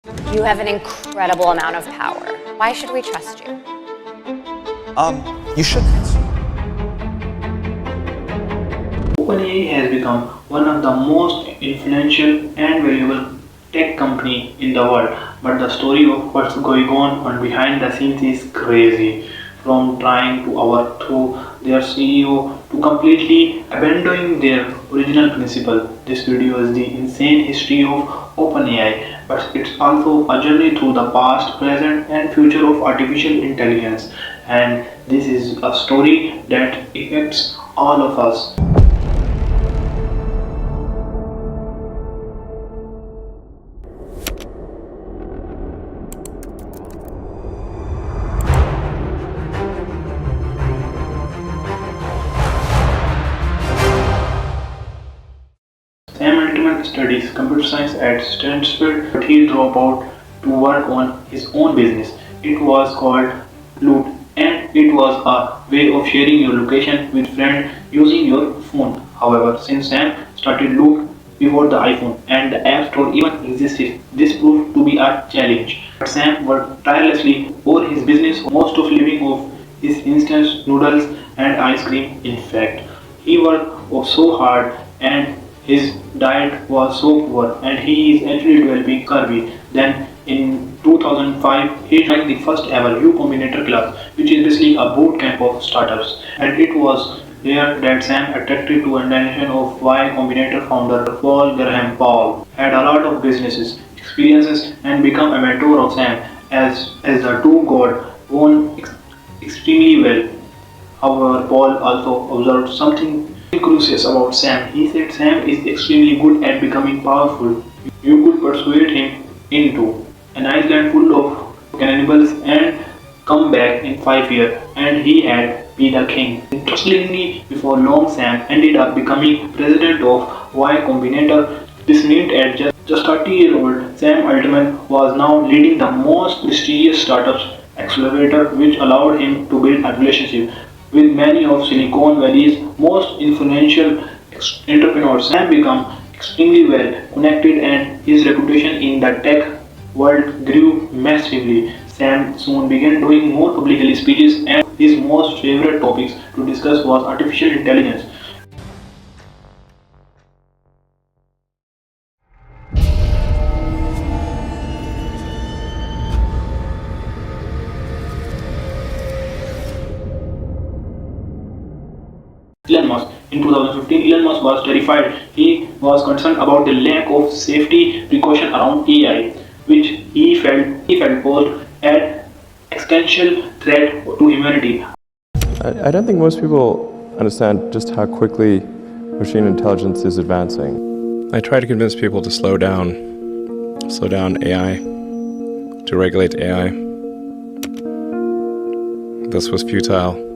You have an incredible amount of power. Why should we trust you? You shouldn't. OpenAI has become one of the most influential and valuable tech company in the world, but the story of what's going on behind the scenes is crazy. From trying to overthrow their CEO to completely abandoning their original principle. This video is the insane history of OpenAI, but it's also a journey through the past, present, and future of artificial intelligence. And this is a story that affects all of us. Sam Altman studies computer science at Stanford, but he dropped out to work on his own business. It was called Loot, and it was a way of sharing your location with friends using your phone. However, since Sam started Loot before the iPhone and the App Store even existed, this proved to be a challenge. But Sam worked tirelessly for his business, most of living off his instant noodles and ice cream. In fact, he worked so hard and his diet was so poor and he is actually developing curvy. Then in 2005 he joined the first ever U Combinator class, which is basically a boot camp of startups. And it was here that Sam attracted to understanding of Y Combinator founder Paul Graham. Paul had a lot of businesses experiences and become a mentor of Sam as the two got on extremely well. However, Paul also observed something curious about Sam. He said Sam is extremely good at becoming powerful. You could persuade him into an island full of cannibals and come back in 5 years and he had been a king. Interestingly, before long Sam ended up becoming president of Y Combinator. This meant at just 30-year-old Sam Altman was now leading the most prestigious startups accelerator, which allowed him to build a relationship with many of Silicon Valley's most influential entrepreneurs. Sam became extremely well connected and his reputation in the tech world grew massively. Sam soon began doing more public speeches and his most favorite topics to discuss was artificial intelligence. Elon Musk. In 2015, Elon Musk was terrified. He was concerned about the lack of safety precaution around AI, which he felt posed an existential threat to humanity. I don't think most people understand just how quickly machine intelligence is advancing. I try to convince people to slow down AI, to regulate AI. This was futile.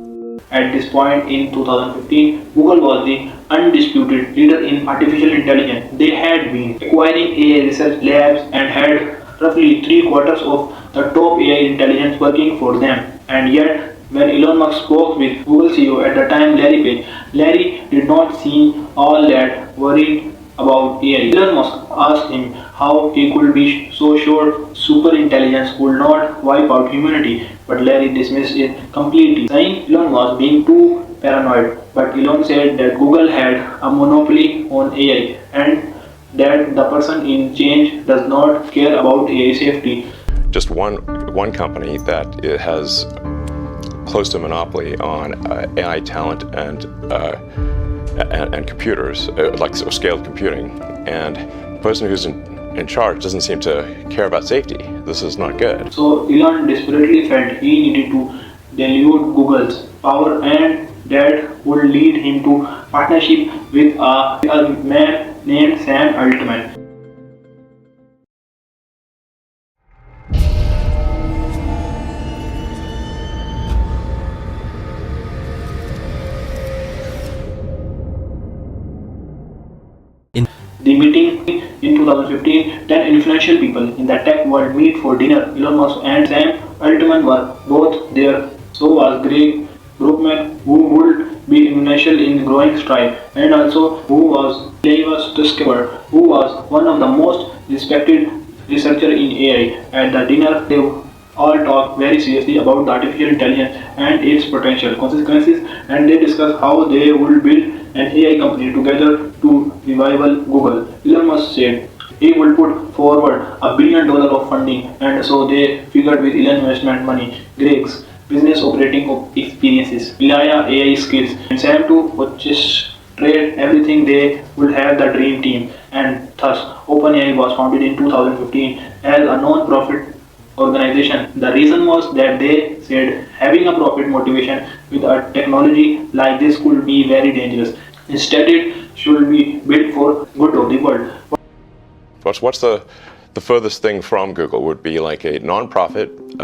At this point in 2015, Google was the undisputed leader in artificial intelligence. They had been acquiring AI research labs and had roughly 3/4 of the top AI intelligence working for them. And yet, when Elon Musk spoke with Google CEO at the time, Larry Page, Larry did not seem all that worried about AI. Elon Musk asked him how he could be so sure super intelligence would not wipe out humanity, but Larry dismissed it completely, saying Elon was being too paranoid. But Elon said that Google had a monopoly on AI and that the person in change does not care about AI safety. Just one company that it has close to monopoly on AI talent and computers, like scaled computing, and the person who's in charge doesn't seem to care about safety. This is not good. So Elon desperately felt he needed to dilute Google's power, and that would lead him to partnership with a man named Sam Altman. The meeting in 2015, 10 influential people in the tech world meet for dinner. Elon Musk and Sam Altman were both there. So was Greg Brookman, who would be influential in growing Stripe, and also who was Discover, who was one of the most respected researcher in AI. At the dinner, they all talk very seriously about the artificial intelligence and its potential consequences, and they discuss how they would build an AI company together to revival Google. Elon Musk said he would put forward $1 billion of funding, and so they figured with Elon investment money, Greg's business operating experiences, Ilya AI skills, and Sam to orchestrate everything, they would have the dream team. And thus, OpenAI was founded in 2015 as a non-profit organization. The reason was that they said having a profit motivation with a technology like this could be very dangerous. Instead, it should be built for good of the world. What's the furthest thing from Google would be like a non-profit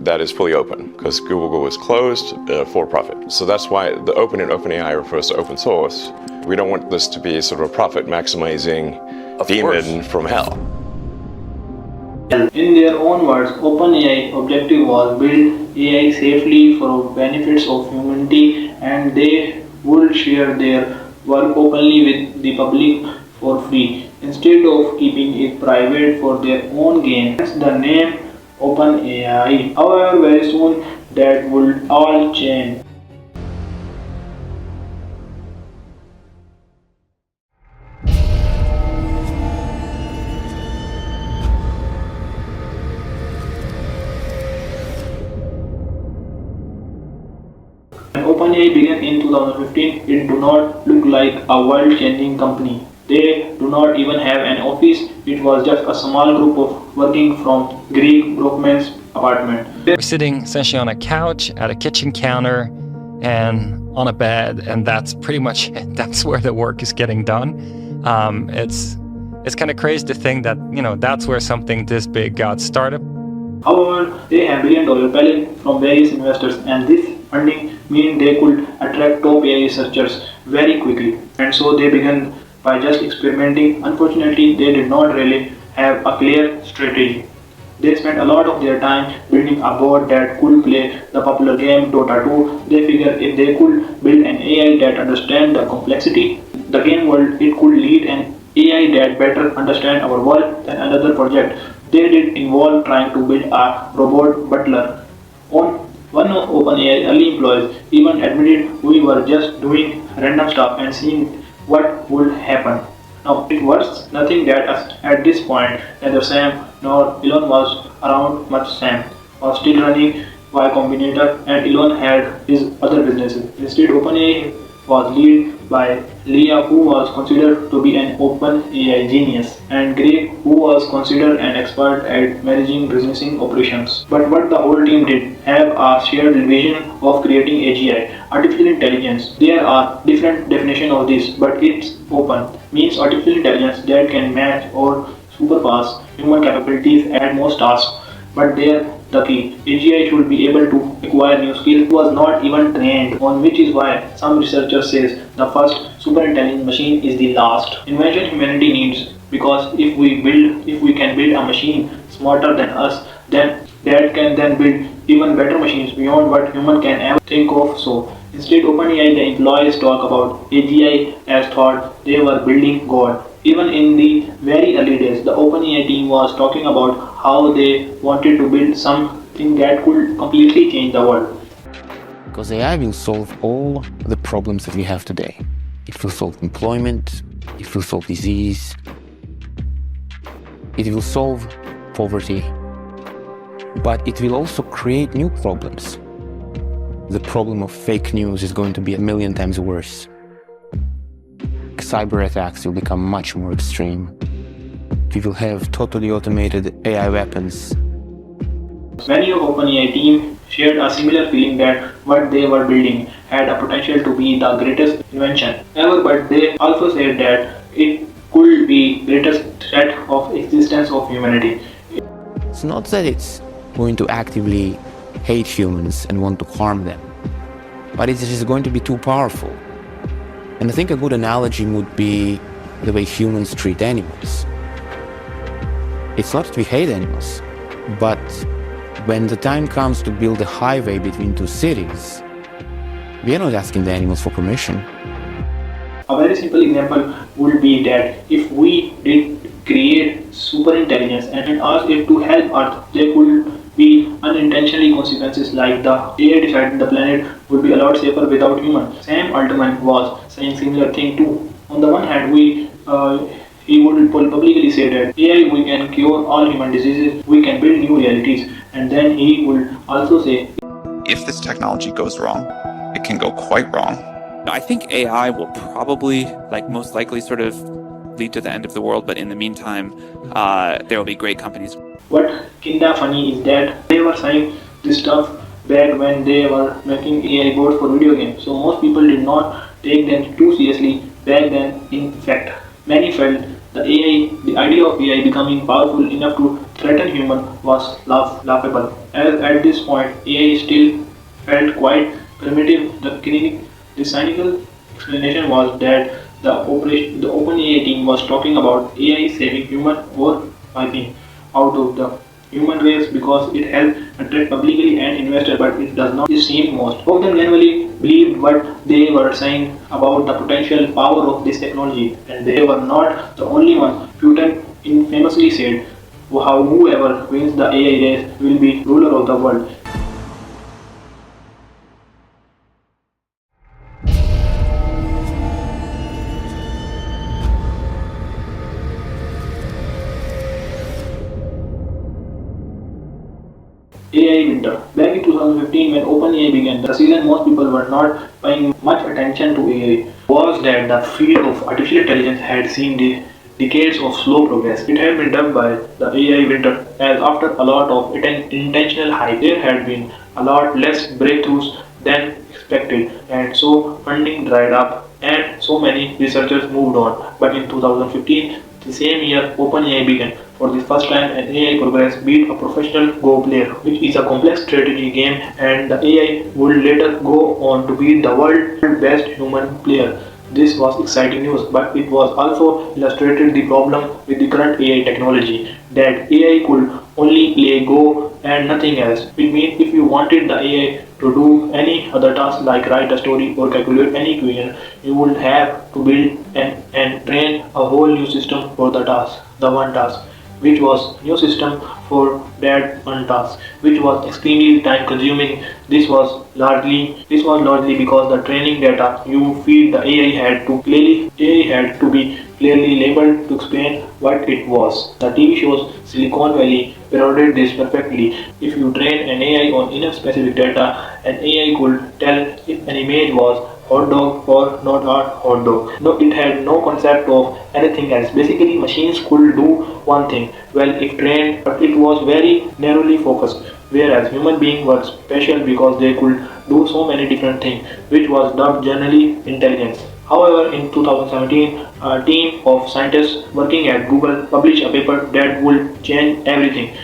that is fully open, because Google is closed for profit. So that's why the open in OpenAI refers to open source. We don't want this to be sort of a profit maximizing demon from hell. In their own words, OpenAI objective was build AI safely for benefits of humanity, and they would share their work openly with the public for free instead of keeping it private for their own gain. Hence the name OpenAI. However, very soon that would all change. When OpenAI began in 2015, it do not look like a world-changing company. They do not even have an office. It was just a small group of working from Greg Brockman's apartment. We're sitting essentially on a couch, at a kitchen counter, and on a bed, and that's pretty much it. That's where the work is getting done. It's kind of crazy to think that, that's where something this big got started. However, they have $1 billion payment from various investors, and this funding means they could attract top AI researchers very quickly. And so they began by just experimenting. Unfortunately, they did not really have a clear strategy. They spent a lot of their time building a bot that could play the popular game Dota 2. They figured if they could build an AI that understands the complexity, the game world, it could lead an AI that better understand our world than another project. They did involve trying to build a robot butler. One of OpenAI's early employees even admitted we were just doing random stuff and seeing what would happen. Now it was nothing that at this point neither Sam nor Elon was around much. Sam was still running Y Combinator and Elon had his other businesses. Instead, OpenAI was led by Leah, who was considered to be an OpenAI genius, and Greg, who was considered an expert at managing business operations. But what the whole team did have a shared vision of creating AGI, artificial intelligence. There are different definitions of this, but it's open, means artificial intelligence that can match or surpass human capabilities at most tasks. But there the key, AGI should be able to acquire new skills. It was not even trained on, which is why some researchers says the first super intelligent machine is the last invention humanity needs. Because if we can build a machine smarter than us, then that can then build even better machines beyond what human can ever think of. So instead, OpenAI, the employees talk about AGI as thought they were building God. Even in the very early days, the OpenAI team was talking about how they wanted to build something that could completely change the world. Because AI will solve all the problems that we have today. It will solve employment, it will solve disease, it will solve poverty, but it will also create new problems. The problem of fake news is going to be 1,000,000 times worse. Cyber attacks will become much more extreme. We will have totally automated AI weapons. Many of OpenAI team shared a similar feeling that what they were building had a potential to be the greatest invention ever, but they also said that it could be greatest threat of existence of humanity. It's not that it's going to actively hate humans and want to harm them, but it is going to be too powerful. And I think a good analogy would be the way humans treat animals. It's not that we hate animals, but when the time comes to build a highway between two cities, we are not asking the animals for permission. A very simple example would be that if we did create super intelligence and ask it to help Earth, there could be unintentionally consequences like the AI decided the planet would be a lot safer without humans. Sam Altman was saying similar thing too. On the one hand, he would publicly say that AI we can cure all human diseases, we can build new realities, and then he would also say, If this technology goes wrong, it can go quite wrong. I think AI will probably, most likely, sort of lead to the end of the world. But in the meantime, there will be great companies. what kinda funny is that they were saying this stuff back when they were making AI boards for video games, so most people did not take them too seriously back then. In fact, many felt the idea of AI becoming powerful enough to threaten human was laughable. As at this point, AI still felt quite primitive. The cynical explanation was that the OpenAI team was talking about AI saving human or wiping out of the human race because it helped attract publicly and investors, but it does not seem most of them genuinely believed what they were saying about the potential power of this technology, and they were not the only one. Putin famously said, "How whoever wins the AI race will be ruler of the world." AI winter. Back in 2015, when OpenAI began, the reason most people were not paying much attention to AI was that the field of artificial intelligence had seen decades of slow progress. It had been dubbed by the AI winter, as after a lot of intentional hype, there had been a lot less breakthroughs than expected, and so funding dried up and so many researchers moved on. But in 2015, the same year, OpenAI began. For the first time, an AI progress beat a professional Go player, which is a complex strategy game, and the AI would later go on to be the world's best human player. This was exciting news, but it was also illustrated the problem with the current AI technology, that AI could only play Go and nothing else. Which means if you wanted the AI to do any other task like write a story or calculate any equation, you would have to build and train a whole new system for the one task, which was new system for that one task, which was extremely time consuming. This was largely because the training data you feed the AI had to be clearly labeled to explain what it was. The TV shows Silicon Valley parodied this perfectly. If you train an AI on enough specific data, an AI could tell if an image was hot dog or not a hot dog. No, it had no concept of anything else. Basically, machines could do one thing well if trained, but it was very narrowly focused. Whereas human beings were special because they could do so many different things, which was dubbed generally intelligence. However, in 2017, a team of scientists working at Google published a paper that would change everything.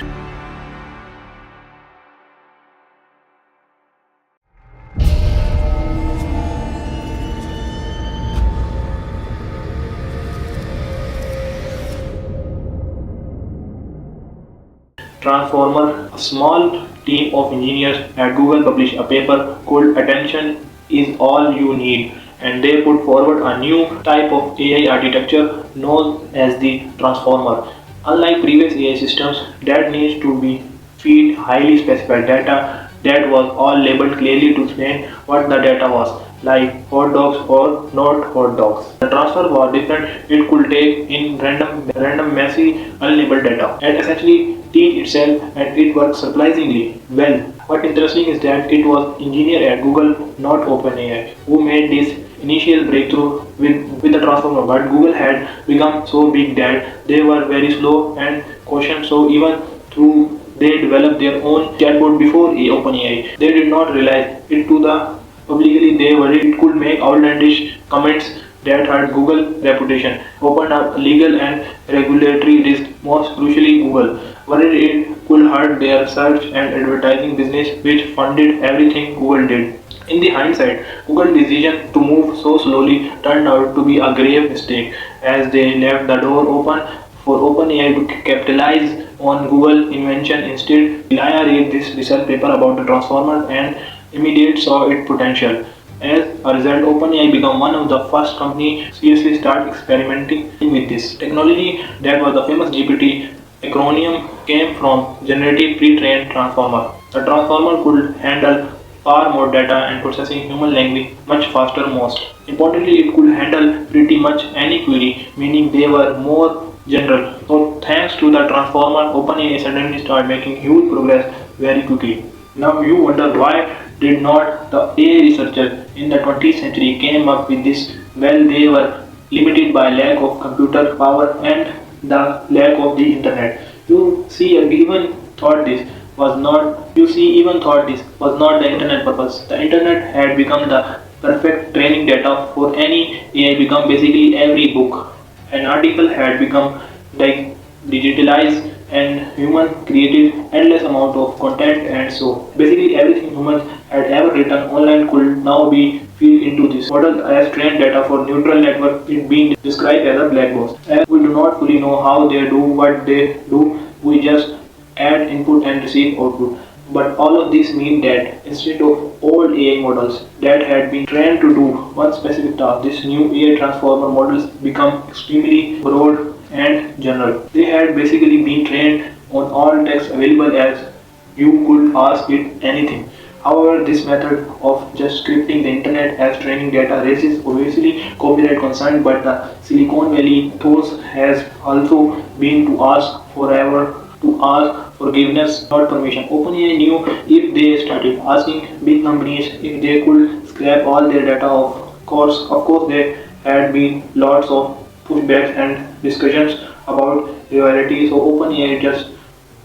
Transformer, a small team of engineers at Google published a paper called Attention is All You Need, and they put forward a new type of AI architecture known as the transformer. Unlike previous AI systems that needs to be feed highly specified data that was all labeled clearly to explain what the data was, like hot dogs or not hot dogs. The transfer was different. It could take in random messy unlabeled data and essentially teach itself, and it worked surprisingly well. What interesting is that it was engineered at Google, not OpenAI, who made this initial breakthrough with the transformer, but Google had become so big that they were very slow and cautious, so even through they developed their own chatbot before OpenAI. They did not realize it to the publicly. They worried it could make outlandish comments that hurt Google's reputation, opened up legal and regulatory risks, most crucially Google worried it could hurt their search and advertising business, which funded everything Google did. In the hindsight, Google's decision to move so slowly turned out to be a grave mistake, as they left the door open for OpenAI to capitalize on Google invention. Instead, Ilya read this research paper about the transformer and immediately saw its potential. As a result, OpenAI became one of the first companies seriously start experimenting with this technology. That was the famous GPT acronym came from Generative Pre-trained Transformer. The transformer could handle far more data and processing human language much faster most. Importantly, it could handle pretty much any query, meaning they were more general. So thanks to the transformer, OpenAI suddenly started making huge progress very quickly. Now you wonder why did not the AI researchers in the 20th century came up with this? Well, they were limited by lack of computer power and the lack of the internet. You see, even thought this was not. You see, even thought this was not the internet purpose. The internet had become the perfect training data for any AI. Become basically every book, an article had become like digitalized and human created endless amount of content, and so basically everything humans had ever written online could now be fed into this model as trained data for neural network. It being described as a black box, as we do not fully know how they do what they do. We just add input and receive output. But all of this mean that instead of old AI models that had been trained to do one specific task, this new AI transformer models become extremely broad and general. They had basically been trained on all text available as you could ask it anything. However, this method of just scripting the internet as training data raises obviously copyright concern, but the Silicon Valley ethos has also been to ask forever to ask forgiveness, not permission. OpenAI knew if they started asking big companies if they could scrap all their data. Of course, there had been lots of pushbacks and discussions about reality. So OpenAI just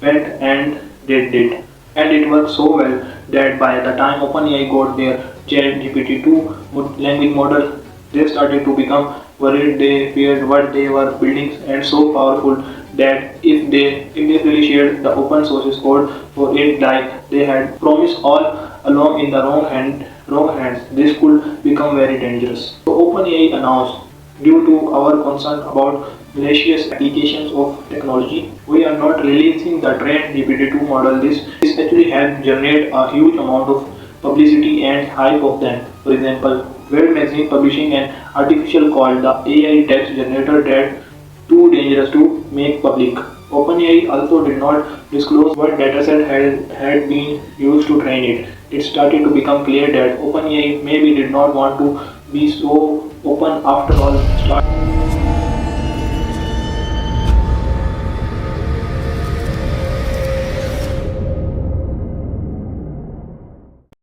went and did it, and it worked so well that by the time OpenAI got their ChatGPT-2 language model, they started to become worried. They feared what they were building and so powerful that if they really shared the open source code for it like they had promised all along in the wrong hands, this could become very dangerous. So OpenAI announced, due to our concern about malicious applications of technology, we are not releasing the trained GPT-2 model. This actually helped generate a huge amount of publicity and hype of them. For example, World Magazine publishing an article called the AI text generator that too dangerous to make public. OpenAI also did not disclose what dataset had been used to train it. It started to become clear that OpenAI maybe did not want to be so open after all.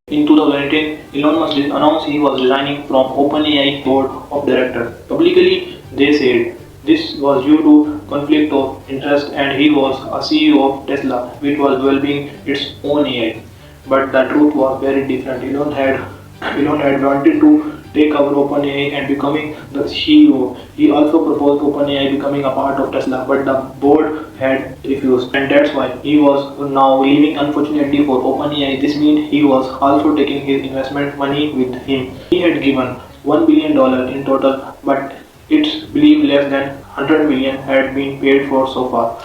In 2018, Elon Musk announced he was resigning from OpenAI board of directors. Publicly, they said this was due to conflict of interest and he was a CEO of Tesla, which was developing its own AI. But the truth was very different. Elon had wanted to take over OpenAI and becoming the CEO. He also proposed OpenAI becoming a part of Tesla, but the board had refused, and that's why he was now leaving. Unfortunately for OpenAI, this means he was also taking his investment money with him. He had given $1 billion in total, but it's believed less than 100 million had been paid for so far,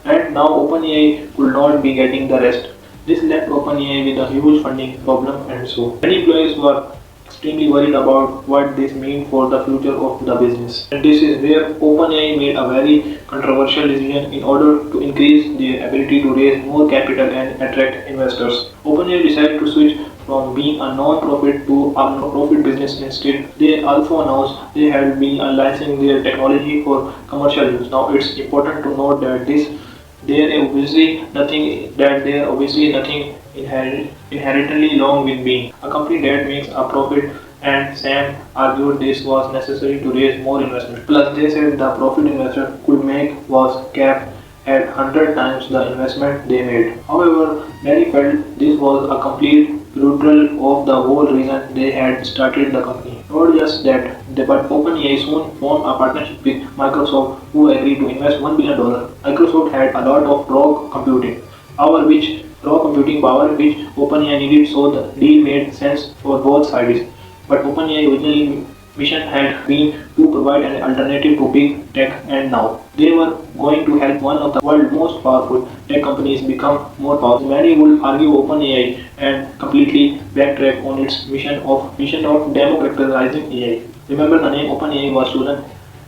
and now OpenAI could not be getting the rest. This left OpenAI with a huge funding problem, and so many employees were extremely worried about what this means for the future of the business. And this is where OpenAI made a very controversial decision in order to increase their ability to raise more capital and attract investors. OpenAI decided to switch from being a non-profit to a profit business instead. They also announced they had been licensing their technology for commercial use. Now it's important to note that there are obviously nothing inherently wrong with being a company that makes a profit, and Sam argued this was necessary to raise more investment. Plus, they said the profit investor could make was capped at 100 times the investment they made. However, many felt this was a complete brutal of the whole reason they had started the company. Not just that, but OpenAI soon formed a partnership with Microsoft, who agreed to invest $1 billion. Microsoft had a lot of raw computing power which OpenAI needed, so the deal made sense for both sides. But OpenAI originally mission had been to provide an alternative to big tech, and now they were going to help one of the world's most powerful tech companies become more powerful. Many would argue OpenAI and completely backtrack on its mission of democratizing AI. Remember, the name OpenAI was chosen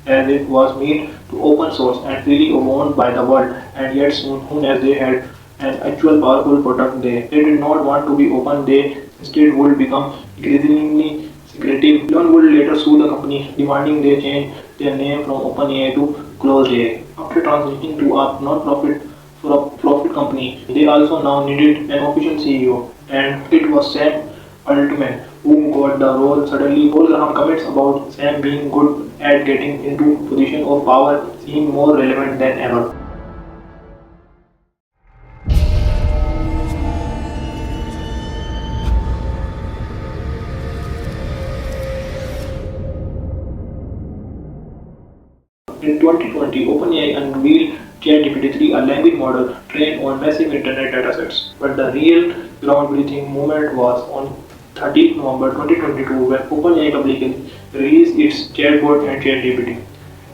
as it was made to open source and freely owned by the world, and yet soon as they had an actual powerful product, they did not want to be open. They instead would become increasingly secretive. Elon would later sue the company, demanding they change their name from OpenAI to ClosedAI. After transitioning to a non-profit for a profit company, they also now needed an official CEO, and it was Sam Altman who got the role. Suddenly, all around comments about Sam being good at getting into position of power seemed more relevant than ever. In 2020, OpenAI unveiled ChatGPT-3, a language model trained on massive internet datasets. But the real groundbreaking moment was on 13th November 2022 when OpenAI publicly released its chatbot and ChatGPT.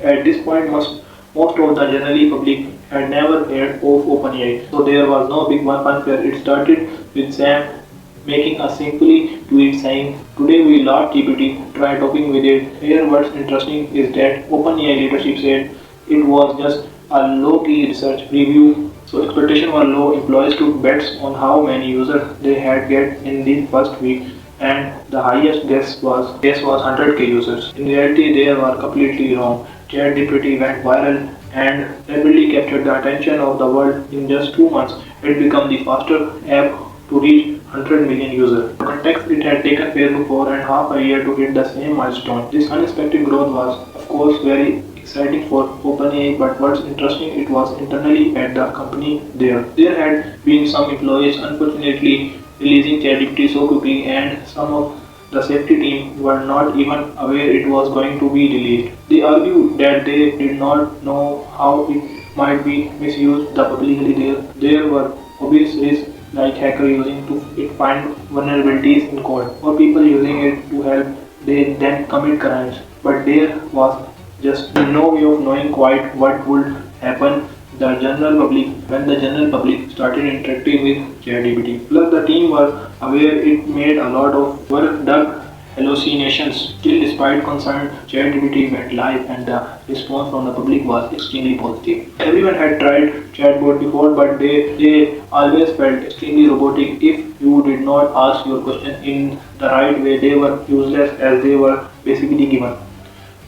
At this point, most of the general public had never heard of OpenAI, so there was no big fanfare. It started with Sam making a simply tweet saying, "Today we launched GPT, try talking with it." Here what's interesting is that OpenAI leadership said it was just a low-key research preview, so expectations were low. Employees took bets on how many users they had get in the first week, and the highest guess was 100k users. In reality, they were completely wrong. ChatGPT went viral and rapidly captured the attention of the world. In just 2 months, it became the fastest app to reach 100 million users. For context, it had taken Facebook 4.5 years to hit the same milestone. This unexpected growth was, of course, very exciting for OpenAI, but what's interesting, it was internally at the company there. There had been some employees unfortunately releasing ChatGPT so quickly, and some of the safety team were not even aware it was going to be released. They argued that they did not know how it might be misused publicly. There were obvious risks like hackers using it find vulnerabilities in code, or people using it to help they then commit crimes. But there was just no way of knowing quite what would happen when the general public started interacting with ChatGPT. Plus, the team was aware it made a lot of work dug hallucinations. Still, despite concern, ChatGPT went live and the response from the public was extremely positive. Everyone had tried chatbot before, but they always felt extremely robotic. If you did not ask your question in the right way, they were useless as they were basically given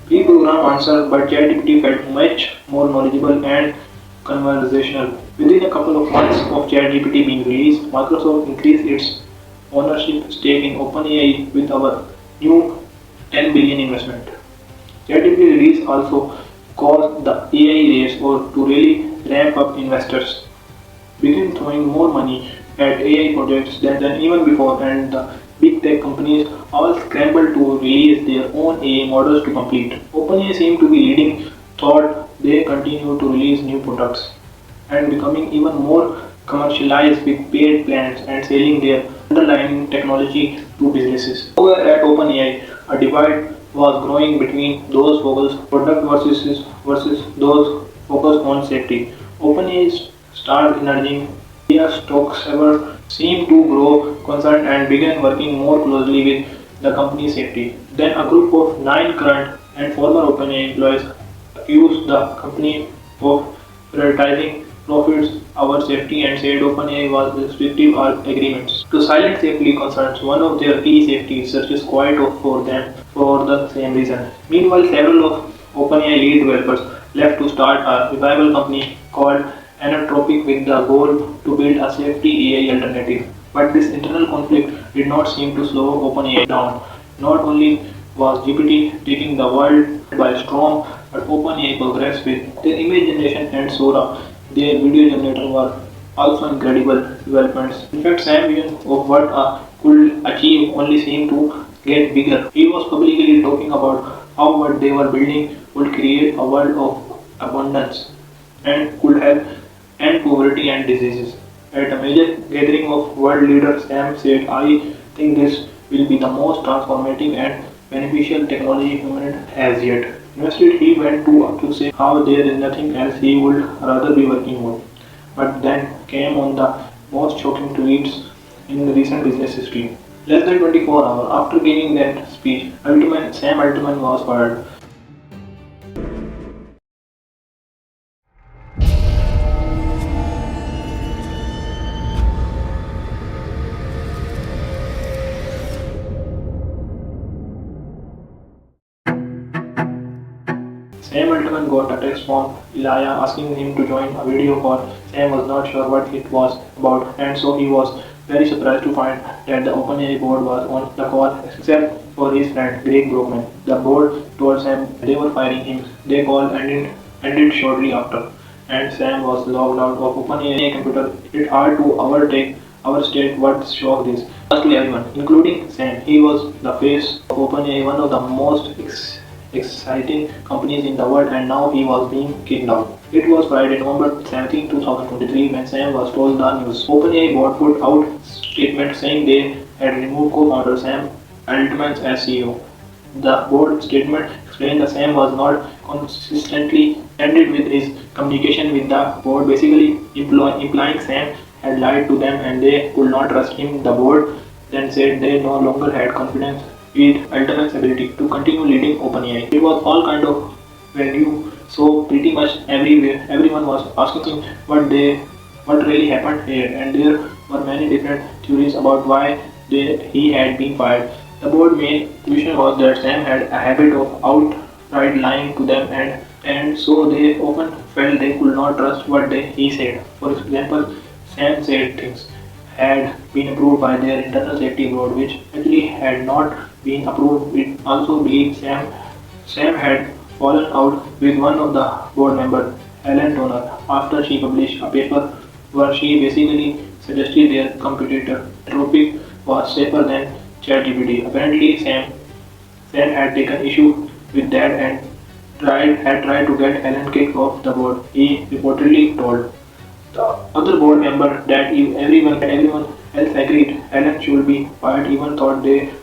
pre-programmed answers, but ChatGPT felt much more knowledgeable and conversational. Within a couple of months of ChatGPT being released, Microsoft increased its ownership stake in OpenAI with our new 10 billion investment. ChatGPT release also caused the AI race or to really ramp up. Investors began throwing more money at AI projects than even before, and the big tech companies all scrambled to release their own AI models to compete. OpenAI seemed to be leading thought. They continue to release new products and becoming even more commercialized with paid plans and selling their underlying technology to businesses. Over at OpenAI, a divide was growing between those focused product versus those focused on safety. OpenAI's started emerging their stocks ever seemed to grow concerned and began working more closely with the company's safety. Then a group of 9 current and former OpenAI employees accused the company of prioritizing profits over safety and said OpenAI was restrictive agreements to silence safety concerns. One of their key safety researchers quit for them for the same reason. Meanwhile, several of OpenAI lead developers left to start a revival company called Anatropic with the goal to build a safety AI alternative. But this internal conflict did not seem to slow OpenAI down. Not only was GPT taking the world by storm, but OpenAI progressed with their image generation and Sora, their video generator, were also incredible developments. In fact, Sam's vision of what could achieve only seemed to get bigger. He was publicly talking about how what they were building would create a world of abundance and could help end poverty and diseases. At a major gathering of world leaders, Sam said, "I think this will be the most transformative and beneficial technology humanity has yet invested. He went to say how there is nothing else he would rather be working on. But then came on the most shocking tweets in recent business history. Less than 24 hours after giving that speech, Sam Altman was fired. Sam Altman got a text from Elijah asking him to join a video call. Sam was not sure what it was about, and so he was very surprised to find that the OpenAI board was on the call except for his friend Greg Brockman. The board told Sam they were firing him. Their call ended shortly after, and Sam was logged out of OpenAI computer. It's hard to overstate what shock this was to everyone, including Sam. He was the face of OpenAI, one of the most exciting companies in the world, and now he was being kicked out. It was Friday, November 17, 2023 when Sam was told the news. OpenAI board put out statement saying they had removed co-founder Sam Altman as CEO. The board statement explained that Sam was not consistently ended with his communication with the board, basically implying Sam had lied to them and they could not trust him. The board then said they no longer had confidence with Altman's ability to continue leading OpenAI. It was all kind of value, so pretty much everyone was asking what really happened here, and there were many different theories about why he had been fired. The board's main position was that Sam had a habit of outright lying to them, and so they often felt they could not trust what he said. For example, Sam said things had been approved by their internal safety board, which actually had not been approved. It also believed Sam had fallen out with one of the board members, Helen Toner, after she published a paper where she basically suggested their competitor Tropic was safer than ChatGPT. Apparently, Sam had taken issue with that and had tried to get Helen kicked off the board. He reportedly told the other board member that if everyone else agreed Helen should be fired, even thought they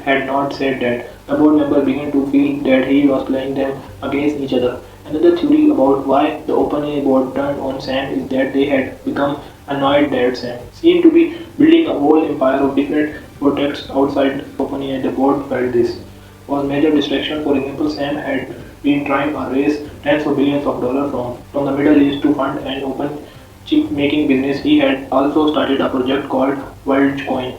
had not said that. The board member began to feel that he was playing them against each other. Another theory about why the OpenAI board turned on Sam is that they had become annoyed that Sam seemed to be building a whole empire of different projects outside OpenAI. The board felt this was major distraction. For example, Sam had been trying to raise tens of billions of dollars from the Middle East to fund an open chip making business. He had also started a project called WorldCoin,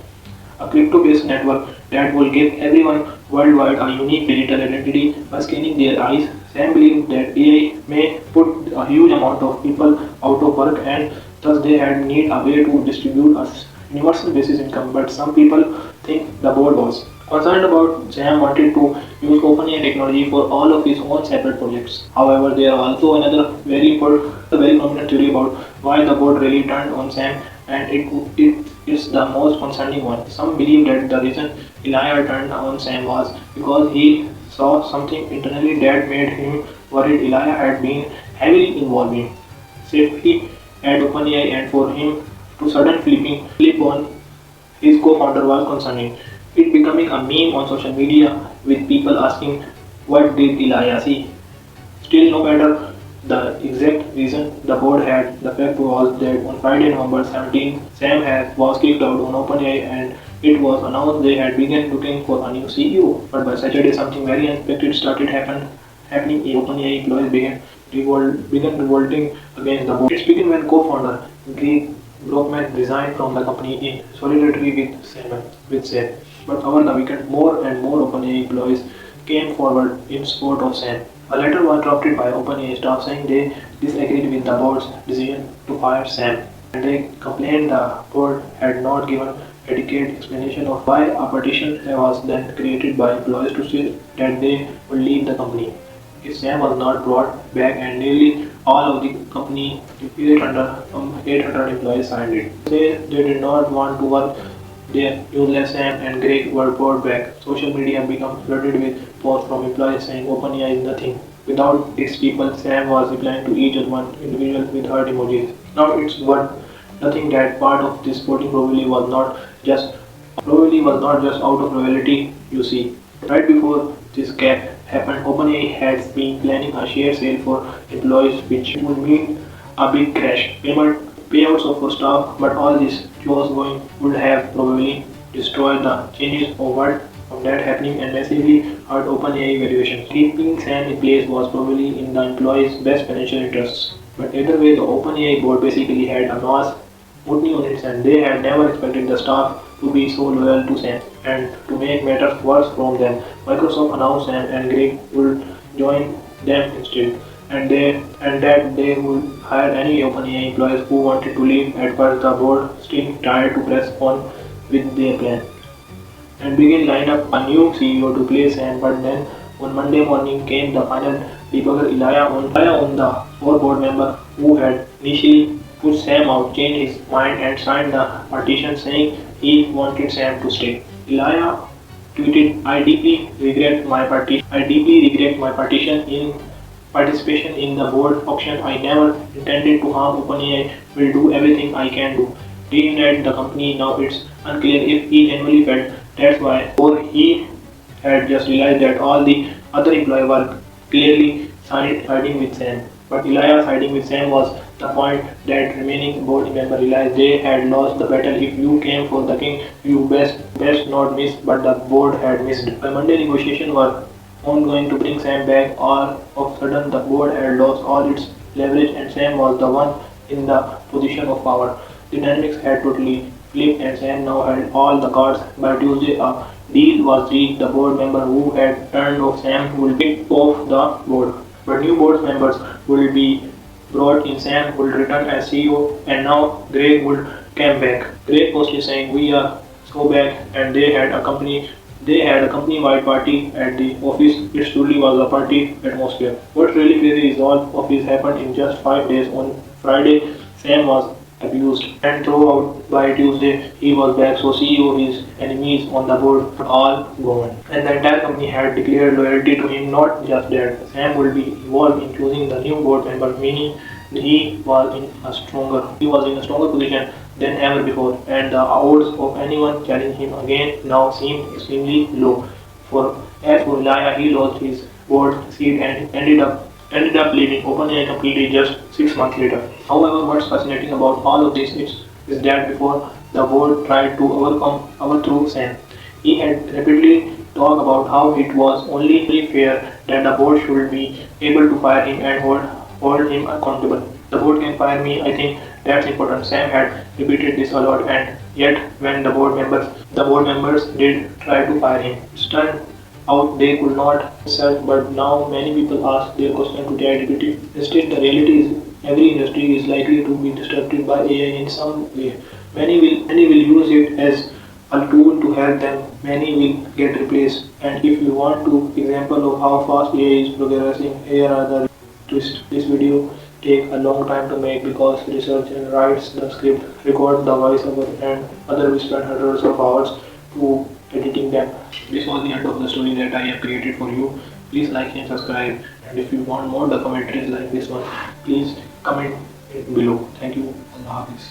a crypto-based network that will give everyone worldwide a unique digital identity by scanning their eyes. Sam believed that AI may put a huge amount of people out of work, and thus they had need a way to distribute a universal basis income. But some people think the board was concerned about Sam wanted to use OpenAI technology for all of his own separate projects. However, there are also another very prominent theory about why the board really turned on Sam, and it is the most concerning one. Some believe that the reason Elijah turned on Sam was because he saw something internally that made him worried. Elijah had been heavily involved in safety at OpenAI, and for him to suddenly flip on his co-founder was concerning. It becoming a meme on social media with people asking what did Elijah see. Still, no matter the exact reason the board had, the fact was that on Friday, November 17, Sam was kicked out on OpenAI, and it was announced they had begun looking for a new CEO. But by Saturday, something very unexpected started happening. OpenAI employees began revolting against the board. It began when co-founder Greg Brockman resigned from the company in solidarity with Sam. But over the weekend, more and more OpenAI employees came forward in support of Sam. A letter was drafted by OpenAI staff saying they disagreed with the board's decision to fire Sam, and they complained the board had not given adequate explanation of why a petition was then created by employees to say that they would leave the company if Sam was not brought back, and nearly all of the company 800 employees signed it. They did not want to work there. Useless Sam and Greg were brought back. Social media became flooded with posts from employees saying OpenAI is nothing without its people. Sam was replying to each one individual with heart emojis. Now it's worth nothing that part of this voting probably was not just out of loyalty. You see, Right before this gap happened, OpenAI had been planning a share sale for employees, which would mean a big crash. Payouts for staff, but all this chaos going would have probably destroyed the changes of what of that happening and massively hurt OpenAI valuation. Keeping Sam in place was probably in the employees' best financial interests. But either way, the OpenAI board basically had a mass mutiny on its hand. They had never expected the staff to be so loyal to Sam. And to make matters worse from them, Microsoft announced Sam and Greg would join them instead. And that they would hire any OpenAI employees who wanted to leave. At first, the board still tried to press on with their plan and began line up a new CEO to place Sam. But then on Monday morning came the final debugger. Elijah, the four board member who had initially pushed Sam out, changed his mind and signed the petition saying he wanted Sam to stay. Elijah tweeted, I deeply regret my participation in the board auction. I never intended to harm OpenAI. Will do everything I can to reunite the company. Now it's unclear if he genuinely felt that's why, or he had just realized that all the other employees were clearly siding with Sam. But Elijah siding with Sam was the point that remaining board member realized they had lost the battle. If you came for the king, you best not miss. But the board had missed. By Monday, negotiations were ongoing to bring Sam back. All of a sudden, the board had lost all its leverage, and Sam was the one in the position of power. The dynamics had totally flipped, and Sam now had all the cards. By Tuesday, a deal was reached. The board member who had turned off Sam would be off the board, but new board members would be brought in. Sam would return as CEO, and now Greg would come back. Greg posted saying, "We are so back," and they had a company-wide party at the office. It truly was a party atmosphere. What's really crazy is all of this happened in just 5 days. On Friday, Sam was abused, and throughout by Tuesday he was back. So CEO, his enemies on the board were all gone, and the entire company had declared loyalty to him. Not just that, Sam will be involved in choosing the new board member, meaning he was in a stronger position than ever before, and the odds of anyone challenging him again now seemed extremely low. As for Elijah, he lost his board seat and ended up leaving OpenAI completely just 6 months later. However, what's fascinating about all of this is that before the board tried to overthrow Sam, he had repeatedly talked about how it was only fair that the board should be able to fire him and hold him accountable. The board can fire me, I think that's important. Sam had repeated this a lot, and yet when the board members did try to fire him, it turned out they could not serve. But now many people ask their question to ChatGPT. Instead, the reality is every industry is likely to be disrupted by AI in some way. Many will use it as a tool to help them. Many will get replaced. And if you want to example of how fast AI is progressing, here are the twists. This video take a long time to make because researcher writes the script, records the voiceover, and other we spend hundreds of hours to editing them. This was the end of the story that I have created for you. Please like and subscribe, and if you want more documentaries like this one, please comment below. Thank you. Allah Hafiz.